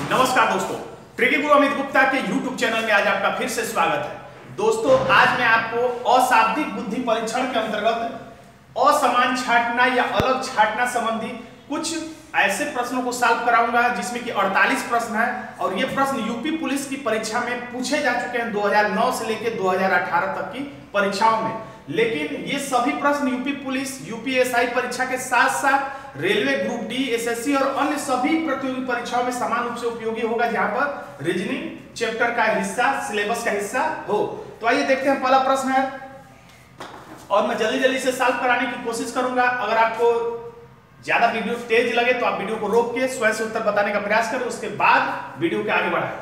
नमस्कार दोस्तों, ट्रिकी गुरु अमित गुप्ता के YouTube चैनल में आज आपका फिर से स्वागत है। दोस्तों, आज मैं आपको अशाब्दिक बुद्धि परीक्षण के अंतर्गत असमान छांटना या अलग छांटना संबंधी कुछ ऐसे प्रश्नों को सॉल्व कराऊंगा जिसमें कि 48 प्रश्न है और ये प्रश्न यूपी पुलिस की परीक्षा में पूछे जा चुके हैं 2009 से लेकर 2018 तक की परीक्षाओं में। लेकिन ये सभी प्रश्न यूपी पुलिस, यूपीएसआई परीक्षा के साथ साथ रेलवे ग्रुप डी, एसएससी और अन्य सभी प्रतियोगी परीक्षाओं में समान रूप से उपयोगी होगा, जहां पर रीजनिंग चैप्टर का हिस्सा, सिलेबस का हिस्सा हो। तो आइए देखते हैं, पहला प्रश्न है और मैं जल्दी जल्दी से सॉल्व कराने की कोशिश करूंगा। अगर आपको ज्यादा वीडियो तेज लगे तो आप वीडियो को रोक के स्वयं से उत्तर बताने का प्रयास करें, उसके बाद वीडियो के आगे बढ़ाएं।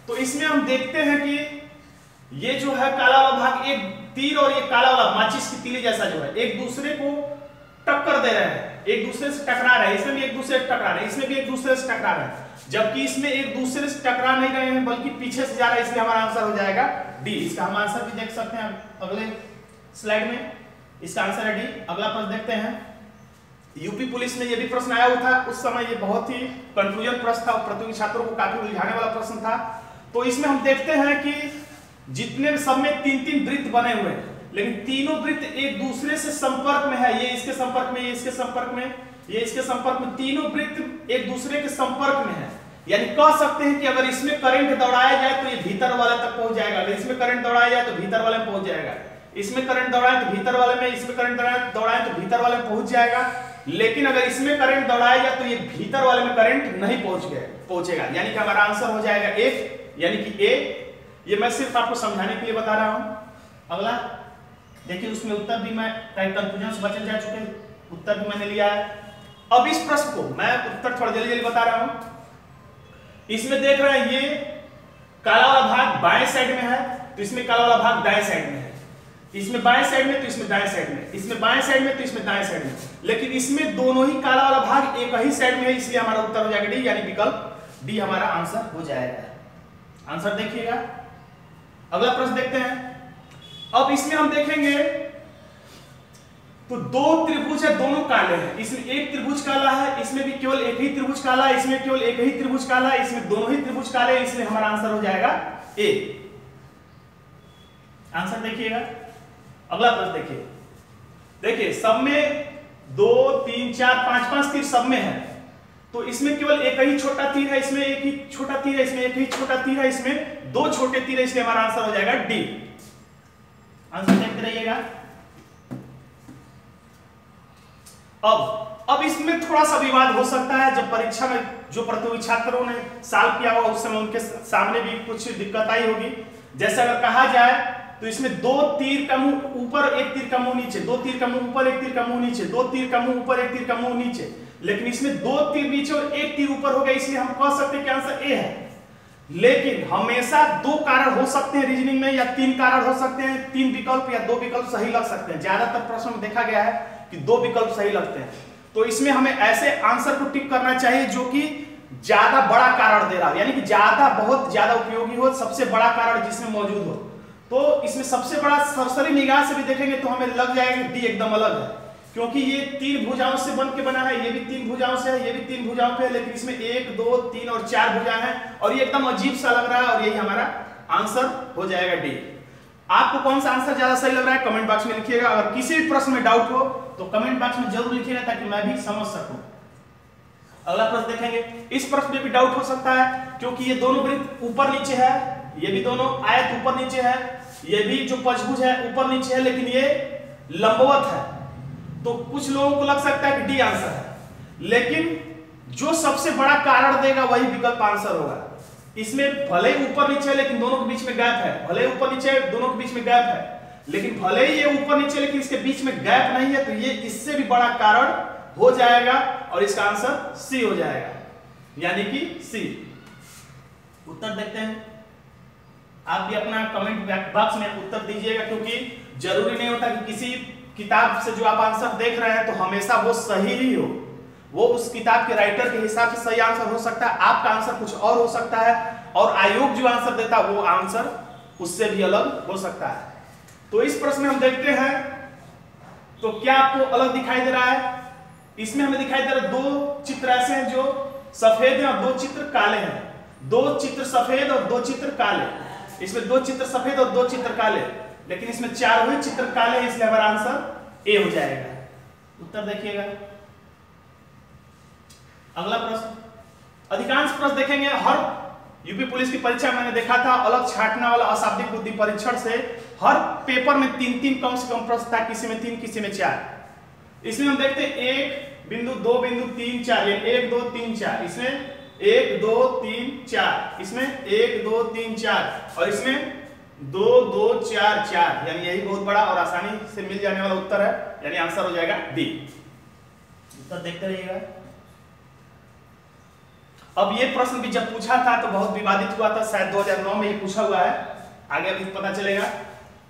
तो इसमें हम देखते हैं कि ये जो है काला वाला भाग, एक तीर और ये काला वाला माचिस की तीली जैसा जो है एक दूसरे को टक्कर दे रहे हैं, एक दूसरे से टकरा रहे हैं। इसमें भी एक दूसरे से टकरा रहे हैं, इसमें भी एक दूसरे से टकरा रहे हैं, जबकि इसमें एक दूसरे से टकरा नहीं रहे हैं बल्कि पीछे से जा रहा है, इसलिए हमारा आंसर हो जाएगा डी। इसका हम आंसर भी देख सकते हैं अगले स्लाइड में, इसका आंसर है डी। अगला प्रश्न देखते हैं। यूपी पुलिस में ये भी प्रश्न आया हुआ था, उस समय ये बहुत ही कंफ्यूजन प्रश्न था और प्रतियोगी छात्रों को काफी उलझाने वाला प्रश्न था। तो इसमें हम देखते हैं कि जितने सब में तीन तीन वृत्त बने हुए हैं, लेकिन तीनों वृत्त एक दूसरे से संपर्क में है। ये इसके संपर्क में, ये इसके संपर्क में, ये इसके संपर्क में, तीनों वृत्त एक दूसरे के संपर्क में है। यानी कह सकते हैं कि अगर इसमें करंट दौड़ाया जाए तो ये भीतर वाले तक पहुंच जाएगा, अगर इसमें करंट दौड़ाया जाए तो भीतर वाले में पहुंच जाएगा, इसमें करंट दौड़ाए तो भीतर वाले में, इसमें करंट दौड़ाए तो भीतर वाले में पहुंच जाएगा। लेकिन अगर इसमें करंट दौड़ाया जाए तो ये भीतर वाले में करंट नहीं पहुंचेगा, यानी कि हमारा आंसर हो जाएगा एफ, यानी कि ए। ये मैं सिर्फ आपको समझाने के लिए बता रहा हूं। अगला देखिए, उसमें उत्तर भी मैं कई कंफ्यूजन से बचने जा चुके, उत्तर भी मैंने लिया है। अब इस प्रश्न को मैं उत्तर थोड़ा जल्दी जल्दी बता रहा हूं। इसमें देख रहे हैं ये काला वाला भाग बाएं साइड में है, तो इसमें काला वाला भाग दाएं साइड में है, इसमें बाएं साइड में तो इसमें दाएं साइड में, इसमें बाएं साइड में तो इसमें दाएं साइड में। लेकिन इसमें दोनों ही काला वाला भाग एक ही साइड में है, इसलिए हमारा उत्तर हो जाएगा डी, यानी विकल्प डी हमारा आंसर हो जाएगा। आंसर देखिएगा। अगला प्रश्न देखते हैं। अब इसमें हम देखेंगे तो दो त्रिभुज है, दोनों काले हैं। इसमें एक त्रिभुज काला है, इसमें भी केवल एक ही त्रिभुज काला है, इसमें केवल एक ही त्रिभुज काला है, इसमें दोनों ही त्रिभुज काले हैं, इसलिए हमारा आंसर हो जाएगा ए। आंसर देखिएगा। अगला प्रश्न देखिए, देखिए सब में 2 3 4 5 5 तीर सब में है, तो इसमें केवल एक ही छोटा तीर है, इसमें एक ही छोटा तीर है, इसमें एक ही छोटा तीर है, इसमें 2 छोटे तीर है, इसलिए हमारा आंसर हो जाएगा डी। आंसर देखते रहिएगा। अब इसमें थोड़ा सा विवाद हो सकता है, जब परीक्षा में जो प्रतियोगी छात्रों ने सॉल्व किया होगा उस समय उनके सामने भी कुछ दिक्कत आई होगी। जैसे अगर कहा जाए तो इसमें 2 तीर का मुंह ऊपर, एक तीर का मुंह नीचे, 2 तीर का मुंह ऊपर, एक तीर का मुंह नीचे, 2 तीर का मुंह ऊपर, एक तीर का मुंह नीचे, लेकिन इसमें 2 तीर नीचे और 1 तीर ऊपर हो गया, इसलिए हम कह सकते हैं कि आंसर ए है। लेकिन हमेशा 2 कारण हो सकते हैं रीजनिंग में, या 3 कारण हो सकते हैं, 3 विकल्प या 2 विकल्प सही लग सकते हैं। ज्यादातर प्रश्नों में देखा गया है कि 2 विकल्प सही लगते हैं। तो इसमें हमें ऐसे आंसर को टिक करना चाहिए जो कि ज्यादा बड़ा कारण दे रहा हो, यानी कि ज्यादा, बहुत ज्यादा उपयोगी हो, सबसे बड़ा कारण जिसमें मौजूद हो। तो इसमें सबसे बड़ा सरसरी निगाह से भी देखेंगे तो हमें लग जाएगा डी एकदम अलग है, क्योंकि ये 3 भुजाओं से बन के बना है, ये भी 3 भुजाओं से है, ये भी 3 भुजाओं पे है, लेकिन इसमें 1 2 3 और 4 भुजाएं हैं और ये एकदम अजीब सा लग रहा है, और यही हमारा आंसर हो जाएगा डी। आपको कौन सा आंसर ज्यादा सही लग रहा है कमेंट बॉक्स में लिखिएगा। अगर किसी भी प्रश्न में डाउट हो तो कमेंट बॉक्स में जरूर लिखिएगा ताकि मैं भी समझ सकूं। अगला प्रश्न देखेंगे। इस प्रश्न में भी डाउट हो सकता है क्योंकि ये दोनों वृत्त ऊपर नीचे है, ये भी दोनों आयत ऊपर नीचे है, ये भी जो पंचभुज है ऊपर नीचे है, लेकिन ये लंबवत है। तो कुछ लोगों को लग सकता है कि डी आंसर है, लेकिन जो सबसे बड़ा कारण देगा वही विकल्प आंसर होगा। इसमें भले ही ऊपर नीचे है लेकिन दोनों के बीच में गैप है, भले ही ऊपर नीचे दोनों के बीच में गैप है, लेकिन भले ही ये ऊपर नीचे लेकिन इसके बीच में गैप नहीं है, तो ये इससे भी बड़ा कारण हो जाएगा और इसका आंसर सी हो जाएगा, यानी कि सी। उत्तर देखते हैं। आप भी अपना कमेंट बॉक्स में उत्तर दीजिएगा, क्योंकि जरूरी नहीं होता कि किसी किताब से जो आप आंसर देख रहे हैं तो हमेशा वो सही ही हो। वो उस किताब के राइटर के हिसाब से सही आंसर हो सकता है, आपका आंसर कुछ और हो सकता है, और आयोग जो आंसर देता है वो आंसर उससे भी अलग हो सकता है। तो इस प्रश्न में हम देखते हैं तो क्या आपको अलग दिखाई दे रहा है। इसमें हमें दिखाई दे रहा है 2 चित्र ऐसे हैं जो सफेद हैं और 2 चित्र काले हैं। दो चित्र सफेद और दो चित्र काले, इसमें दो चित्र सफेद और दो चित्र काले, लेकिन इसमें चार हुए चित्र काले हैं, इसलिए हमारा आंसर ए हो जाएगा। उत्तर देखिएगा। अगला प्रश्न, अधिकांश प्रश्न देखेंगे हर यूपी पुलिस की परीक्षा मैंने देखा था, अलग छांटना वाला अशाब्दिक बुद्धि परीक्षण से हर पेपर में 3-3 कम से कम प्रश्न था, किसी में 3 किसी में 4। इसमें हम देखते हैं 1 बिंदु 2 बिंदु 3 4, 1 2 3 4, इसमें 1 2 3 4, इसमें 1 2 3 4 और इसमें 2 2 4 4, यानी यही बहुत बड़ा और आसानी से मिल जाने वाला उत्तर है, यानी आंसर हो जाएगा डी। उत्तर देखते रहिएगा। अब ये प्रश्न भी जब पूछा था तो बहुत विवादित हुआ था, शायद 2009 में ये पूछा हुआ है, आगे अभी पता चलेगा।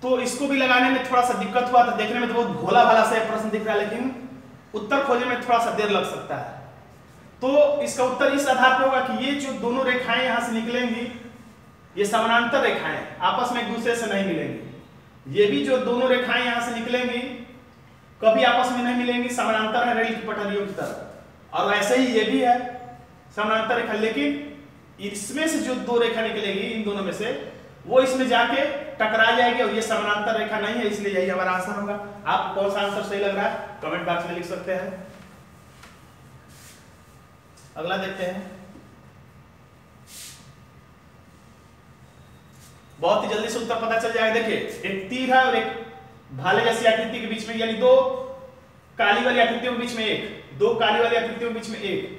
तो इसको भी लगाने में थोड़ा सा दिक्कत हुआ था, देखने में तो बहुत भोला भाला सा प्रश्न दिख रहा है, लेकिन उत्तर खोजने में थोड़ा सा देर लग सकता है। तो इसका उत्तर इस आधार पर होगा कि ये जो दोनों रेखाएं यहां से निकलेंगी, ये समानांतर रेखाएं आपस में एक दूसरे से नहीं मिलेंगी। ये भी जो दोनों रेखाएं यहां से निकलेंगी कभी आपस में नहीं मिलेंगी, समानांतर है रेल की पटरियों की तरह। और ऐसे ही ये भी है समानांतर रेखा, लेकिन इसमें से जो दो रेखा निकलेगी इन दोनों में से, वो इसमें जाके टकरा जाएगी और ये समानांतर रेखा नहीं है, इसलिए यही हमारा आंसर होगा। आपको कौन सा आंसर सही लग रहा है कमेंट बॉक्स में लिख सकते हैं। अगला देखते हैं, बहुत ही जल्दी से उत्तर पता चल जाएगा। देखिए एक तीर है और एक भाले जैसी आकृति के बीच में, यानी दो काली वाली आकृतियों के बीच में एक, दो काली वाली आकृतियों के बीच में एक,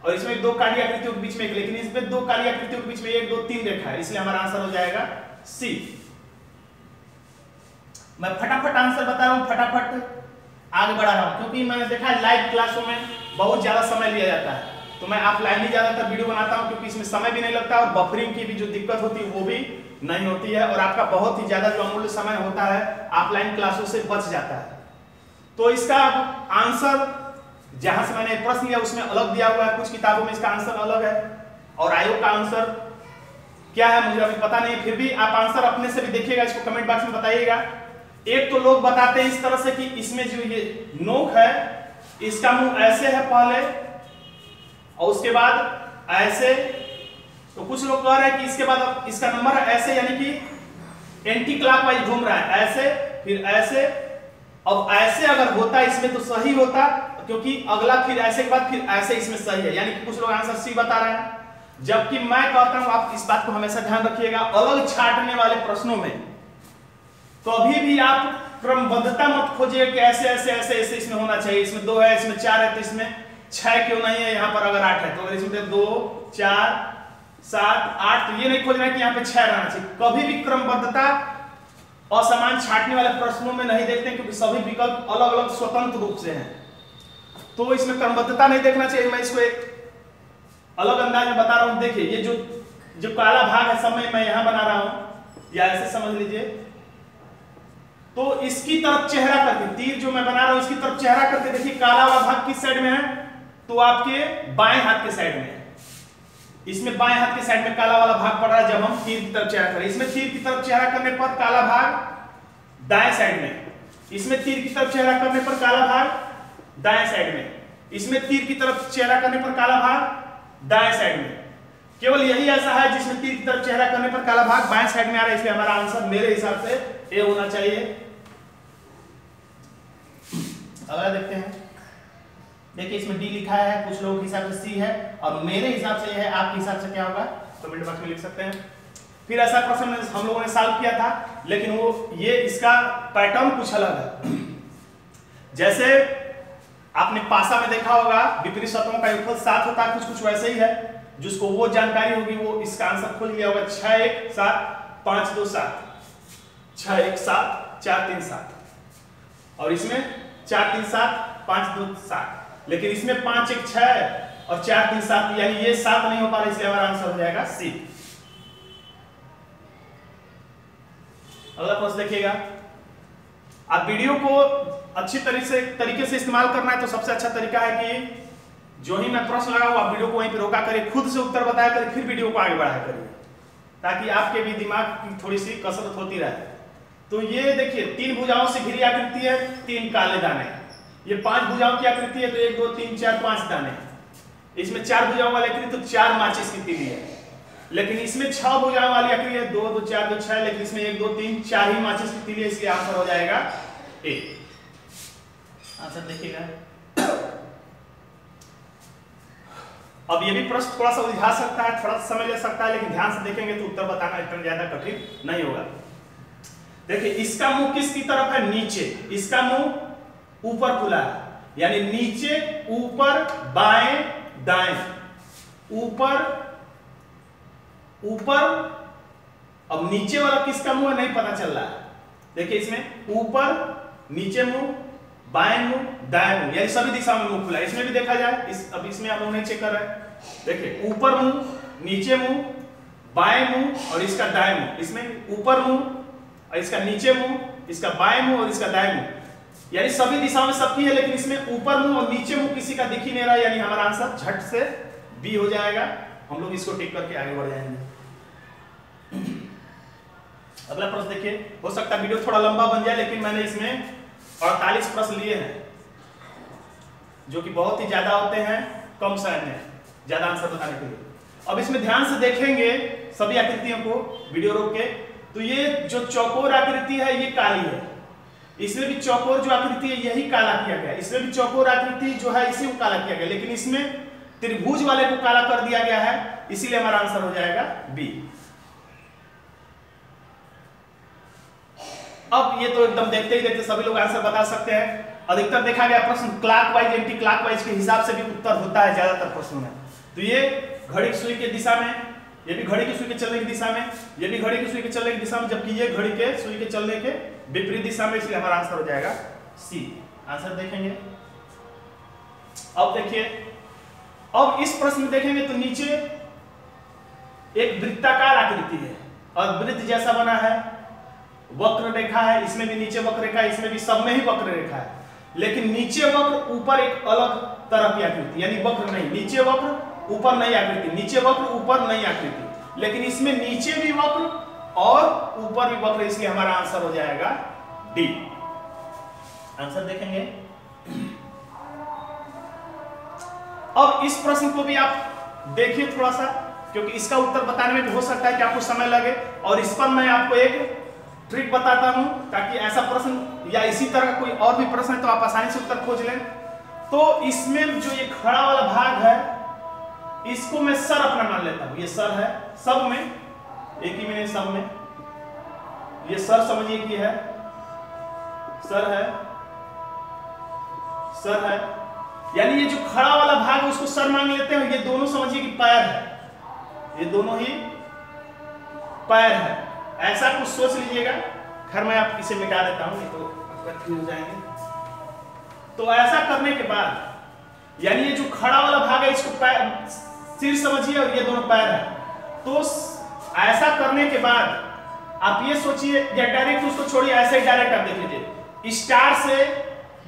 और इसमें दो काली आकृतियों के बीच में एक, लेकिन इसमें दो काली आकृतियों के बीच में 1 2 3 रेखा है, इसलिए हमारा आंसर हो जाएगा सी। मैं फटाफट आंसर बता रहा हूं, फटाफट आगे बढ़ा रहा हूं, क्योंकि मैंने देखा है लाइव क्लासों में बहुत ज्यादा समय लिया जाता है, तो मैं ऑफलाइन ही ज्यादातर वीडियो बनाता हूं, क्योंकि इसमें समय भी नहीं लगता और बफरिंग की भी जो दिक्कत होती है वो भी नहीं होती है, और आपका बहुत ही ज्यादा जो अमूल्य समय होता है ऑफलाइन क्लासों से बच जाता है। तो इसका आंसर जहां से मैंने प्रश्न लिया उसमें अलग दिया हुआ है, कुछ किताबों में इसका आंसर अलग है, और आयोग का आंसर क्या है मुझे अभी पता नहीं, फिर भी आप आंसर अपने से भी देखिएगा, इसको कमेंट बॉक्स में बताइएगा। एक तो लोग बताते हैं इस तरह से कि इसमें जो ये नोक है इसका मुंह ऐसे है पहले और उसके बाद ऐसे, तो कुछ लोग कह रहे हैं कि इसके बाद इसका नंबर है ऐसे, यानी कि एंटी क्लॉकवाइज घूम रहा है, ऐसे फिर ऐसे। अब ऐसे अगर होता इसमें तो सही होता, क्योंकि अगला फिर ऐसे के बाद फिर ऐसे इसमें सही है, यानी कि कुछ लोग आंसर सी बता रहे हैं, जबकि मैं कहता हूं आप इस बात को हमेशा ध्यान रखिएगा, अलग छांटने वाले प्रश्नों में कभी भी आप क्रमबद्धता मत खोजिए कि ऐसे ऐसे ऐसे ऐसे इसमें होना चाहिए, इसमें 2 है इसमें 4 है तो इसमें 6 क्यों नहीं है, यहाँ पर अगर 8 है तो अगर इसमें 2 4 7 8, तो ये नहीं खोजना है कि यहाँ पे 6 रहना चाहिए। कभी भी क्रमबद्धता असमान छांटने वाले प्रश्नों में नहीं देखते, क्योंकि सभी विकल्प अलग अलग स्वतंत्र रूप से हैं, तो इसमें क्रमबद्धता नहीं देखना चाहिए। मैं इसको एक अलग अंदाज में बता रहा हूं, देखिए ये जो काला भाग है सब मैं यहां बना रहा हूं, या ऐसे समझ लीजिए, तो इसकी तरफ चेहरा करके, तीर जो मैं बना रहा हूं इसकी तरफ चेहरा करके देखिए काला वाला भाग किस साइड में है, तो आपके बाएं हाथ के साइड में है। इसमें बाएं हाथ के साइड में काला वाला भाग पड़ रहा है जब हम तीर की तरफ चेहरा करें। इसमें तीर की तरफ चेहरा करने पर काला भाग दाएं साइड में, इसमें तीर की तरफ चेहरा करने पर काला भाग दाएं साइड में, इसमें तीर की तरफ चेहरा करने पर काला भाग दाएं साइड में। केवल यही ऐसा है जिसमें तीर की तरफ चेहरा करने पर काला भाग बाएं साइड में आ रहा है, इसलिए हमारा आंसर मेरे हिसाब से ए होना चाहिए। अगला देखते हैं, देखिए इसमें डी लिखा है, कुछ लोगों के हिसाब से सी है और मेरे हिसाब से यह है, आपके हिसाब से क्या होगा कमेंट बॉक्स में लिख सकते हैं। फिर ऐसा प्रश्न हम लोगों ने सॉल्व किया था, लेकिन वो ये इसका पैटर्न कुछ अलग है। जैसे आपने पासा में देखा होगा विपरीत शतकों का योगफल 7 होता है, कुछ कुछ वैसे ही है, जिसको वो जानकारी होगी वो इसका आंसर खोल लिया होगा। 6 1 7 5 2 7, 6 1 7 4 3 7, और इसमें 4 3 7 5 2 7, लेकिन इसमें 5 1 6 और 4 3 7, यानी ये 7 नहीं हो पा रहा, इसलिए हमारा आंसर हो जाएगा सी। अगला प्रश्न देखिएगा, आप वीडियो को अच्छी तरीके से इस्तेमाल करना है तो सबसे अच्छा तरीका है कि जो ही मैं प्रश्न लगाऊं आप वीडियो को वहीं पे रोका करिए, खुद से उत्तर बताया करिए, फिर वीडियो को आगे बढ़ाया करिए, ताकि आपके भी दिमाग की थोड़ी सी कसरत होती रहे। तो ये देखिए 3 भुजाओं से घिरी आकृति है, 3 काले दाने, ये 5 भुजाओं की आकृति है तो 1 2 3 4 5 दाने, इसमें 4 भुजाओं वाली आकृति तो 4 माचिस की तीली है, लेकिन इसमें 6 भुजाओं वाली आकृति है, 2 2 4 2 6, लेकिन इसमें 1 2 3 4 ही माचिस की तीली है, इसलिए आंसर हो जाएगा ए। आंसर देखिएगा। अब ये भी प्रश्न थोड़ा सा उलझा सकता है, थोड़ा समय ले सकता है, लेकिन ध्यान से देखेंगे तो उत्तर बताना इतना ज्यादा कठिन नहीं होगा। देखिए इसका मुंह किसकी तरफ है? नीचे। इसका मुंह ऊपर खुला है, यानी नीचे ऊपर बाएं दाएं, ऊपर ऊपर। अब नीचे वाला किसका मुंह है नहीं पता चल रहा है। देखिए इसमें ऊपर नीचे मुंह, बाएं मुंह, दाएं मुंह, यानी सभी दिशा में मुंह खुला है। इसमें भी देखा जाए, अब इसमें हम लोग नहीं चेक कर रहे हैं। देखिए ऊपर मुंह, नीचे मुंह, बाएं मुंह और इसका दाएं मुंह। इसमें ऊपर मुंह और इसका नीचे मुंह, इसका बाएं मुंह और इसका दाएं मुंह, यानी सभी दिशाओं में सबकी है, लेकिन इसमें ऊपर मुंह और नीचे मुंह किसी का दिख ही नहीं रहा, यानी हमारा आंसर झट से बी हो जाएगा। हम लोग इसको टिक करके आगे बढ़ जाएंगे। अगला प्रश्न देखिए, हो सकता है वीडियो थोड़ा लंबा बन जाए, लेकिन मैंने इसमें 48 प्रश्न लिए हैं, जो कि बहुत ही ज्यादा होते हैं कम समय में ज्यादा आंसर बताने के लिए। अब इसमें ध्यान से देखेंगे सभी आकृतियों को, वीडियो रोक के, तो ये जो चौकोर आकृति है ये काली है। इसमें भी चौकोर जो आकृति है यही काला किया गया, इसमें भी चौकोर आकृति जो है इसी को काला किया गया, लेकिन इसमें त्रिभुज वाले को काला कर दिया गया है, इसीलिए हमारा आंसर हो जाएगा बी। अब ये तो एकदम देखते ही देखते सभी लोग आंसर बता सकते हैं। अधिकतर देखा गया प्रश्न क्लॉकवाइज एंटी क्लॉकवाइज के हिसाब से भी उत्तर होता है ज्यादातर प्रश्नों में। तो ये घड़ी की सुई के दिशा में, ये भी घड़ी की सुई के चलने की दिशा में, ये भी घड़ी की सुई के चलने की दिशा में, जबकि ये घड़ी के सुई के चलने के विपरीत दिशा में, इसलिए हमारा आंसर हो जाएगा सी। आंसर देखेंगे। अब देखिए, अब इस प्रश्न में देखेंगे तो नीचे एक वृत्ताकार आकृति है और वृत्त जैसा बना है, वक्र रेखा है, इसमें भी नीचे वक्र रेखा है, इसमें भी सब में ही वक्र रेखा है, लेकिन नीचे वक्र ऊपर एक अलग तरह की आकृति, यानी वक्र नहीं, नीचे वक्र ऊपर नई आकृति, नीचे वक्र ऊपर नई आकृति, लेकिन इसमें नीचे भी वक्र और ऊपर भी वक्र, इसलिए हमारा आंसर हो जाएगा डी। आंसर देखेंगे। अब इस प्रश्न को भी आप देखिए थोड़ा सा, क्योंकि इसका उत्तर बताने में हो सकता है कि आपको समय लगे, और इस पर मैं आपको एक ट्रिक बताता हूं, ताकि ऐसा प्रश्न या इसी तरह कोई और भी प्रश्न है तो आप आसानी से उत्तर खोज लें। तो इसमें जो ये खड़ा वाला भाग है, इसको मैं सर अपना मान लेता हूं, ये सर है, सब में एक ही में, सब में ये सर समझिए कि है, सर है, सर है, यानी ये जो खड़ा वाला भाग है उसको सर मान लेते हैं, ये दोनों समझिए कि पैर है, ये दोनों ही पैर है, ऐसा कुछ सोच लीजिएगा। खैर मैं आप इसे मिटा देता हूं, नहीं तो कंफ्यूज हो जाएंगे। तो ऐसा करने के बाद, यानी ये जो खड़ा वाला भाग है इसको पैर, सिर समझिए और ये दोनों पैर है, तो ऐसा करने के बाद आप ये सोचिए, या डायरेक्ट उसको छोड़िए, ऐसे ही डायरेक्ट आप देख लीजिए, स्टार से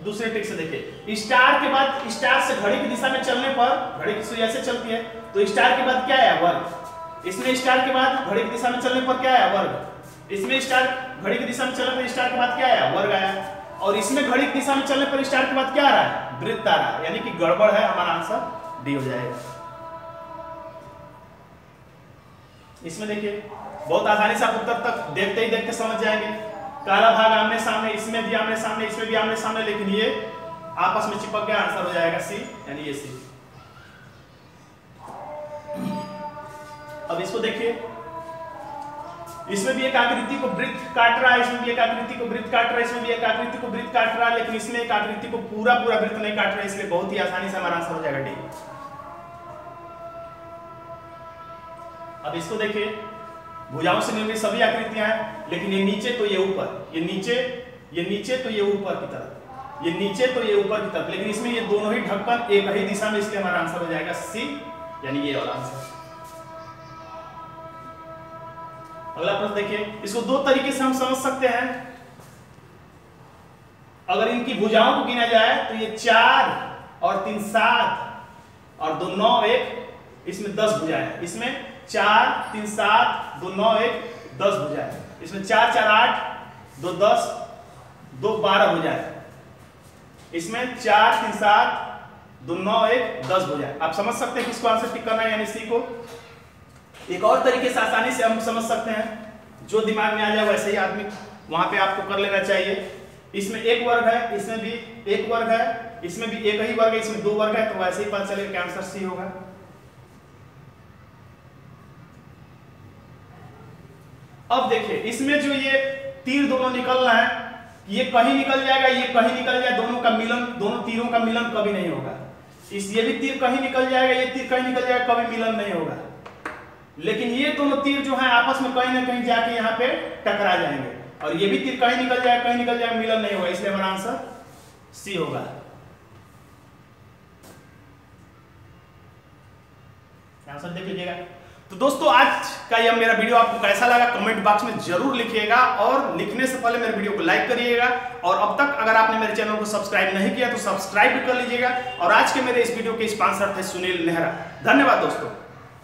दूसरे टिक से देखिए, स्टार के बाद, स्टार से घड़ी की दिशा में चलने पर, घड़ी की सुई ऐसे चलती है, तो स्टार के बाद क्या है? वर्ग। इसमें स्टार के बाद घड़ी की दिशा में चलने पर क्या है? वर्ग। इसमें स्टार घड़ी की दिशा में चलने पर स्टार के बाद क्या है? वर्ग आया। और इसमें घड़ी की दिशा में चलने पर स्टार के बाद क्या आ रहा है? वृत्त आ रहा है, यानी कि गड़बड़ है, हमारा आंसर डी हो जाएगा। इसमें देखिए बहुत आसानी से आप उत्तर तक देखते ही देखते समझ जाएंगे। काला भाग आमने सामने, इसमें भी आमने सामने, इसमें भी आमने सामने, लेकिन ये आपस में चिपक गया, आंसर हो जाएगा सी, यानी ये सी। अब इसको देखिए, इसमें भी एक आकृति को वृत्त काट रहा है, इसमें भी एक आकृति को वृत्त काट रहा है, इसमें भी एक आकृति को वृत्त काट रहा है, लेकिन इसमें एक आकृति को पूरा पूरा वृत्त नहीं काट रहा है, इसलिए बहुत ही आसानी से हमारा आंसर हो जाएगा डी। अब इसको देखिए, भुजाओं से निर्मित सभी आकृतियां हैं, लेकिन ये नीचे तो ये ऊपर, ये नीचे तो ये ऊपर की तरफ, ये नीचे तो ये ऊपर की तरफ, लेकिन इसमें ये दोनों ही ढक्कन एक ही दिशा में, इसलिए हमारा आंसर हो जाएगा सी, यानी ये वाला आंसर। अगला प्रश्न देखिए, इसको दो तरीके से हम समझ सकते हैं। अगर इनकी भुजाओं को गिना जाए तो ये 4 और 3 7 और 2 9 1, इसमें 10 भुजाएं हैं। इसमें 4 3 7 2 9 1 10 भुजाएं, इसमें 4 4 8 2 10 2 12 भुजाएं, इसमें 4 3 7 2 9 1 10 भुजाएं। आप समझ सकते हैं किसको आंसर टिक करना है, यानी सी को। एक और तरीके से आसानी से हम समझ सकते हैं, जो दिमाग में आ जाए वैसे ही आदमी वहां पे आपको कर लेना चाहिए। इसमें एक वर्ग है, इसमें भी एक वर्ग है, इसमें भी एक ही वर्ग है, इसमें 2 वर्ग है, तो वैसे ही पता चलेगा कि आंसर सी होगा। अब देखिए इसमें जो ये तीर दोनों निकल रहा है, ये कहीं निकल जाएगा, ये कहीं निकल जाए, दोनों का मिलन, दोनों तीरों का मिलन कभी नहीं होगा। ये भी तीर कहीं निकल जाएगा, ये तीर कहीं निकल जाएगा, कभी मिलन नहीं होगा। लेकिन ये दोनों तीर जो है आपस में कहीं ना कहीं जाके यहाँ पे टकरा जाएंगे, और ये भी तीर कहीं निकल जाएगा, कहीं निकल जाएगा, मिलन नहीं होगा, इसलिए हमारा आंसर सी होगा। आंसर देख लीजिएगा। तो दोस्तों आज का यह मेरा वीडियो आपको कैसा लगा कमेंट बॉक्स में जरूर लिखिएगा, और लिखने से पहले मेरे वीडियो को लाइक करिएगा, और अब तक अगर आपने मेरे चैनल को सब्सक्राइब नहीं किया तो सब्सक्राइब भी कर लीजिएगा। और आज के मेरे इस वीडियो के स्पॉन्सर थे सुनील नेहरा। धन्यवाद दोस्तों।